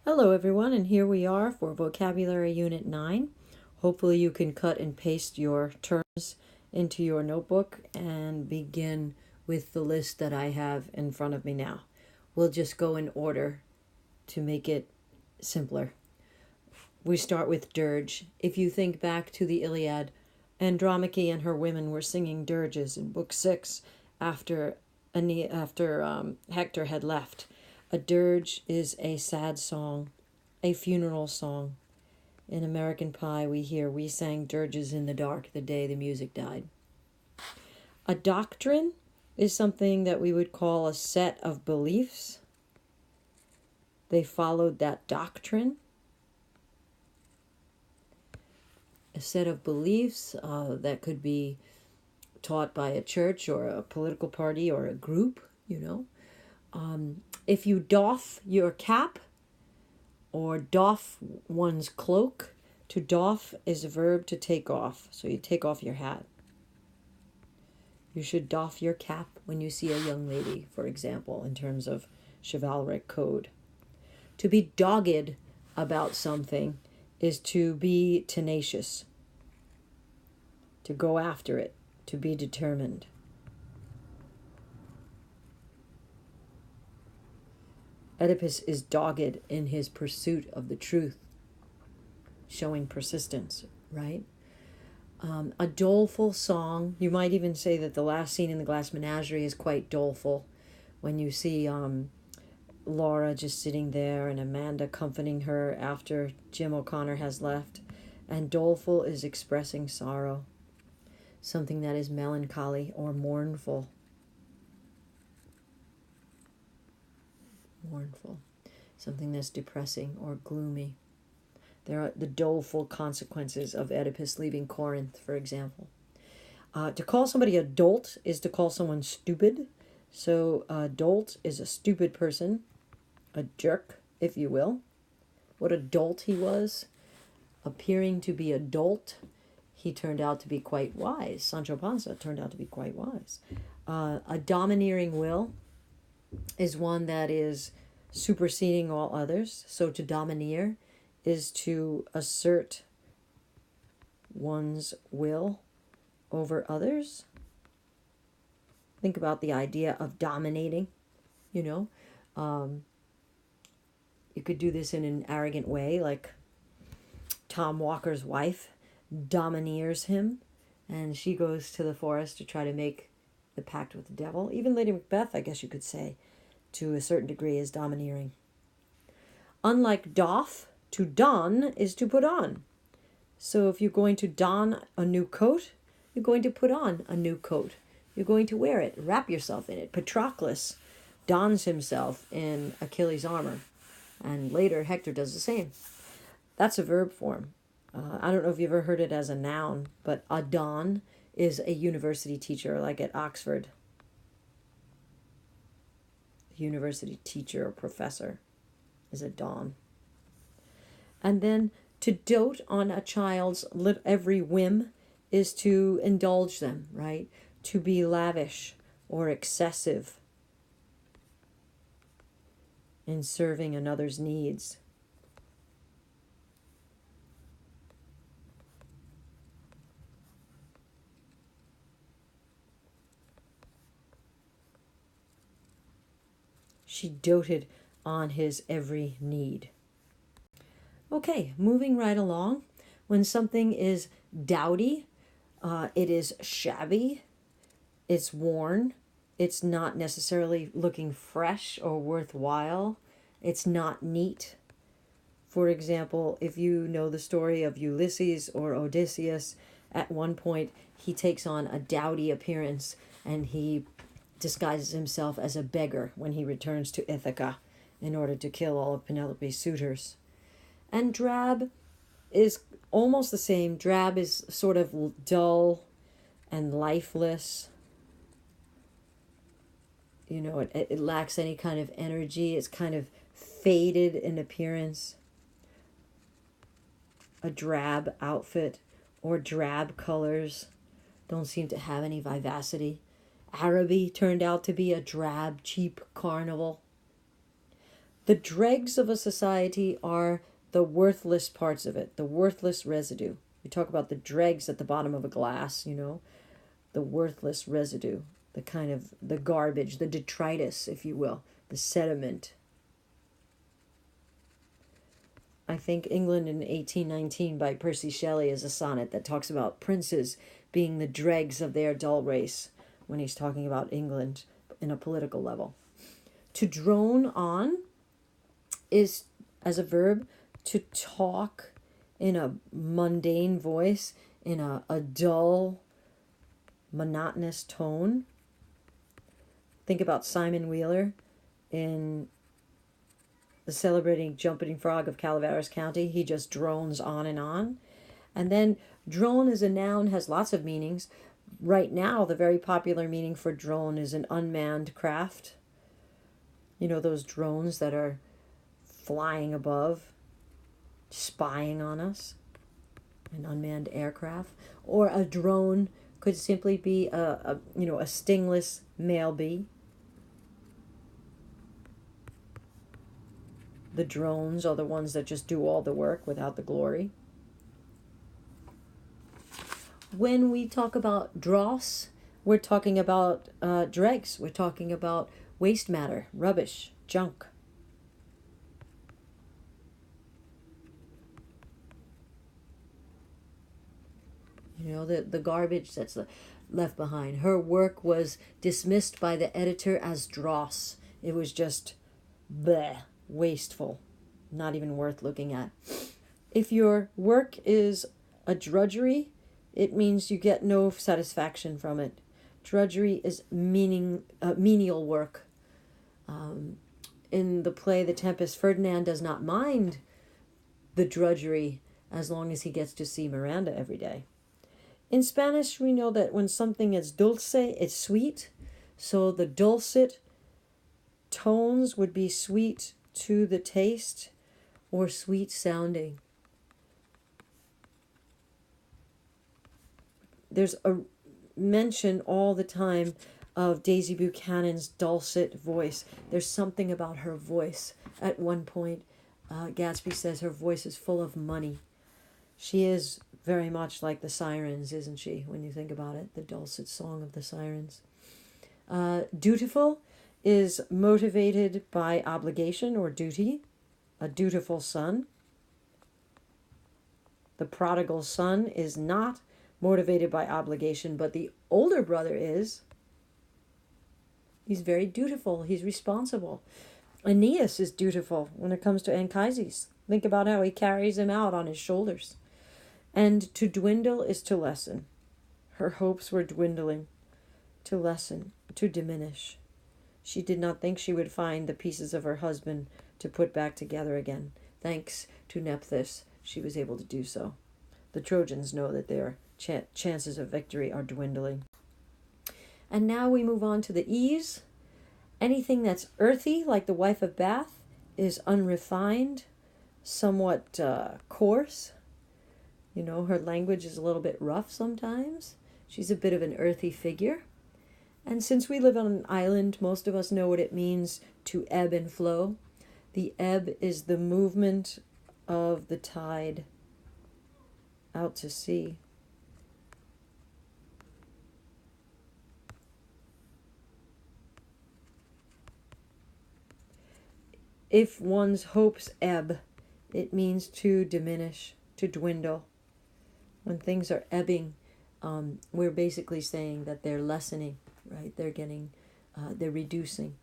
Hello everyone, and here we are for Vocabulary Unit 9. Hopefully you can cut and paste your terms into your notebook and begin with the list that I have in front of me now. We'll just go in order to make it simpler. We start with dirge. If you think back to the Iliad, Andromache and her women were singing dirges in Book 6 after Hector had left. A dirge is a sad song, a funeral song. In American Pie, we sang dirges in the dark the day the music died. A doctrine is something that we would call a set of beliefs. They followed that doctrine. A set of beliefs that could be taught by a church or a political party or a group, If you doff your cap or doff one's cloak, to doff is a verb to take off. So you take off your hat. You should doff your cap when you see a young lady, for example, in terms of chivalric code. To be dogged about something is to be tenacious, to go after it, to be determined. Oedipus is dogged in his pursuit of the truth, showing persistence, right? A doleful song. You might even say that the last scene in The Glass Menagerie is quite doleful, when you see Laura just sitting there and Amanda comforting her after Jim O'Connor has left. And doleful is expressing sorrow, something that is melancholy or mournful. Something that's depressing or gloomy. There are the doleful consequences of Oedipus leaving Corinth, for example. To call somebody a dolt is to call someone stupid. So a dolt is a stupid person, a jerk, if you will. What a dolt he was. Appearing to be a dolt, he turned out to be quite wise. Sancho Panza turned out to be quite wise. A domineering will is one that is superseding all others. So to domineer is to assert one's will over others. Think about the idea of dominating, You could do this in an arrogant way, like Tom Walker's wife domineers him, and she goes to the forest to try to make the pact with the devil. Even Lady Macbeth, I guess you could say, to a certain degree, is domineering. Unlike doff, to don is to put on. So if you're going to don a new coat, you're going to put on a new coat. You're going to wear it, wrap yourself in it. Patroclus dons himself in Achilles' armor, and later Hector does the same. That's a verb form. I don't know if you've ever heard it as a noun, but a don is a university teacher, like at Oxford. University teacher or professor is a don. And then to dote on a child's every whim is to indulge them, right? To be lavish or excessive in serving another's needs. She doted on his every need. Okay, moving right along. When something is dowdy, it is shabby, it's worn, it's not necessarily looking fresh or worthwhile, it's not neat. For example, if you know the story of Ulysses or Odysseus, at one point he takes on a dowdy appearance and he disguises himself as a beggar when he returns to Ithaca in order to kill all of Penelope's suitors. And drab is almost the same. Drab is sort of dull and lifeless. It lacks any kind of energy. It's kind of faded in appearance. A drab outfit or drab colors don't seem to have any vivacity. Araby turned out to be a drab, cheap carnival. The dregs of a society are the worthless parts of it, the worthless residue. We talk about the dregs at the bottom of a glass, the worthless residue, the kind of the garbage, the detritus, if you will, the sediment. I think England in 1819 by Percy Shelley is a sonnet that talks about princes being the dregs of their dull race when he's talking about England in a political level. To drone on is, as a verb, to talk in a mundane voice, in a dull, monotonous tone. Think about Simon Wheeler in the celebrating Jumping Frog of Calaveras County. He just drones on and on. And then drone as a noun has lots of meanings. Right now, the very popular meaning for drone is an unmanned craft. Those drones that are flying above, spying on us, an unmanned aircraft. Or a drone could simply be a stingless male bee. The drones are the ones that just do all the work without the glory. When we talk about dross, we're talking about dregs. We're talking about waste matter, rubbish, junk. The garbage that's left behind. Her work was dismissed by the editor as dross. It was just bleh, wasteful, not even worth looking at. If your work is a drudgery, it means you get no satisfaction from it. Drudgery is menial work. In the play The Tempest, Ferdinand does not mind the drudgery as long as he gets to see Miranda every day. In Spanish, we know that when something is dulce, it's sweet. So the dulcet tones would be sweet to the taste or sweet sounding. There's a mention all the time of Daisy Buchanan's dulcet voice. There's something about her voice. At one point, Gatsby says her voice is full of money. She is very much like the sirens, isn't she, when you think about it? The dulcet song of the sirens. Dutiful is motivated by obligation or duty. A dutiful son. The prodigal son is not motivated by obligation, but the older brother is. He's very dutiful. He's responsible. Aeneas is dutiful when it comes to Anchises. Think about how he carries him out on his shoulders. And to dwindle is to lessen. Her hopes were dwindling. To lessen, to diminish. She did not think she would find the pieces of her husband to put back together again. Thanks to Nephthys, she was able to do so. The Trojans know that their chances of victory are dwindling. And now we move on to the E's. Anything that's earthy, like the wife of Bath, is unrefined, somewhat coarse. Her language is a little bit rough sometimes. She's a bit of an earthy figure. And since we live on an island, most of us know what it means to ebb and flow. The ebb is the movement of the tide out to sea. If one's hopes ebb, it means to diminish, to dwindle. When things are ebbing, we're basically saying that they're lessening, right? They're reducing.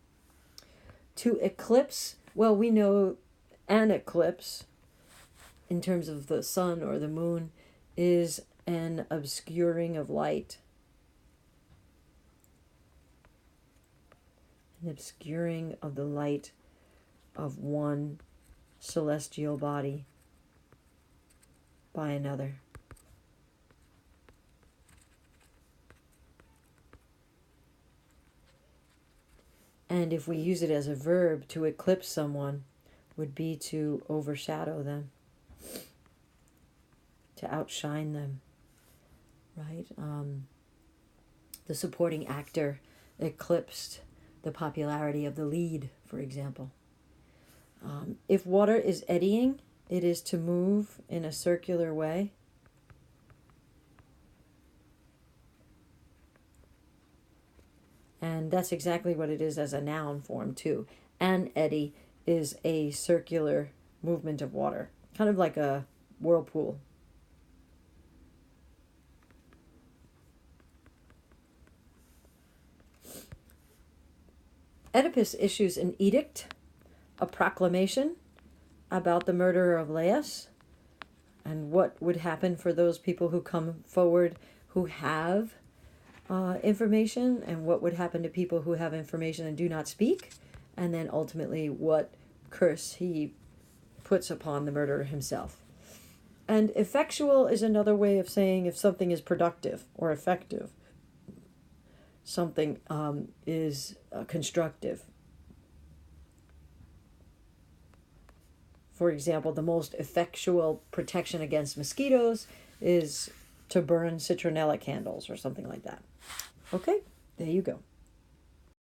To eclipse, well, we know an eclipse, in terms of the sun or the moon, is an obscuring of light. An obscuring of the light of one celestial body by another. And if we use it as a verb, to eclipse someone would be to overshadow them, to outshine them, right? The supporting actor eclipsed the popularity of the lead, for example. If water is eddying, it is to move in a circular way. And that's exactly what it is as a noun form too. An eddy is a circular movement of water, kind of like a whirlpool. Oedipus issues an edict, a proclamation about the murder of Laius, and what would happen for those people who come forward who have information, and what would happen to people who have information and do not speak, and then ultimately what curse he puts upon the murderer himself. And effectual is another way of saying if something is productive or effective. Something is constructive. For example, the most effectual protection against mosquitoes is to burn citronella candles or something like that. Okay, there you go.